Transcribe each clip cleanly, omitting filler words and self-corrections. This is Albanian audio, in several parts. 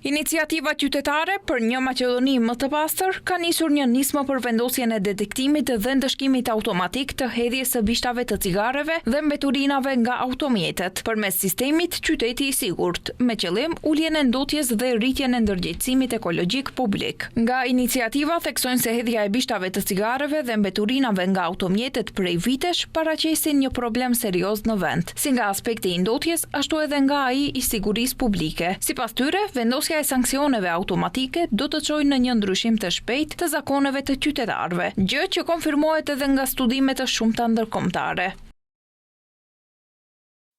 Iniciativa qytetare për një Maqedoni më të pastër ka nisur një nismë për vendosjen e detektimit dhe ndëshkimit automatik të hedhjes së bishtave të cigareve dhe mbeturinave nga automjetet, përmes sistemit Qyteti i Sigurt, me qëllim uljen e ndotjes dhe rritjen e ndërgjegjësimit ekologjik publik. Nga iniciativa theksojnë se hedhja e bishtave të cigareve dhe mbeturinave nga automjetet prej vitesh paraqesin një problem serioz në vend, si nga aspekti i ndotjes, ashtu edhe nga ai i sigurisë publike. Sipas tyre, vendosja e sanksioneve automatike do të çojë në një ndryshim të shpejtë të zakoneve të qytetarëve, gjë që konfirmohet edhe nga studime të shumta ndërkombëtare.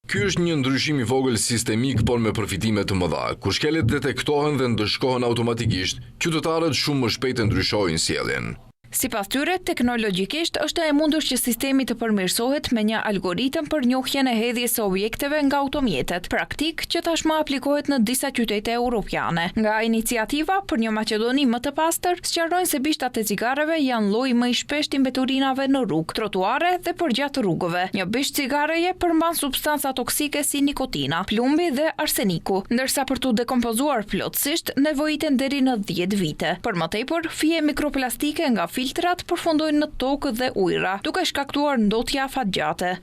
Ky është një ndryshim i vogël sistemik, por me përfitime të mëdha. Kur shkelet detektohen dhe ndëshkohen automatikisht, qytetarët shumë më shpejt e ndryshojnë sjelljen. Sipas tyre, teknologjikisht është e mundur që sistemi të përmirësohet me një algoritëm për njohjen e hedhjes së objekteve nga automjetet, praktik që tashmë aplikohet në disa qytete europiane. Nga iniciativa për një Maqedoni më të pastër, sqarojnë se bishtat e cigareve janë lloji më i shpeshtë i mbeturinave në rrugë, trotuare dhe përgjatë rrugëve. Një bisht cigareje përmban substanca toksike si nikotina, plumbi dhe arseniku, ndërsa për tu dekompozuar plotësisht nevojiten deri në 10 vite. Për më tepër, fije mikroplastike nga filtrat përfundojnë në tokë dhe ujëra, duke shkaktuar ndotje afatgjate.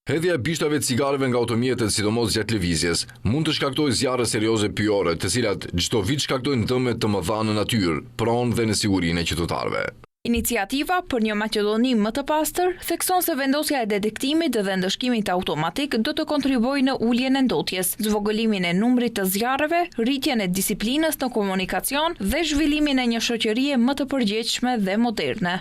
Hedhja e bishtave të cigareve nga automjetet, sidomos gjatë lëvizjes, mund të shkaktojë zjarre serioze pyjore, të cilat çdo vit shkaktojnë dëme të mëdha në natyrë, pronë dhe në sigurinë e qytetarëve. Iniciativa për një Maqedoni më të pastër thekson se vendosja e detektimit dhe ndëshkimit automatik do të kontribuojë në uljen e ndotjes, zvogëlimin e numrit të zjarreve, rritjen e disiplinës në komunikacion dhe zhvillimin e një shoqërie më të përgjegjshme dhe moderne.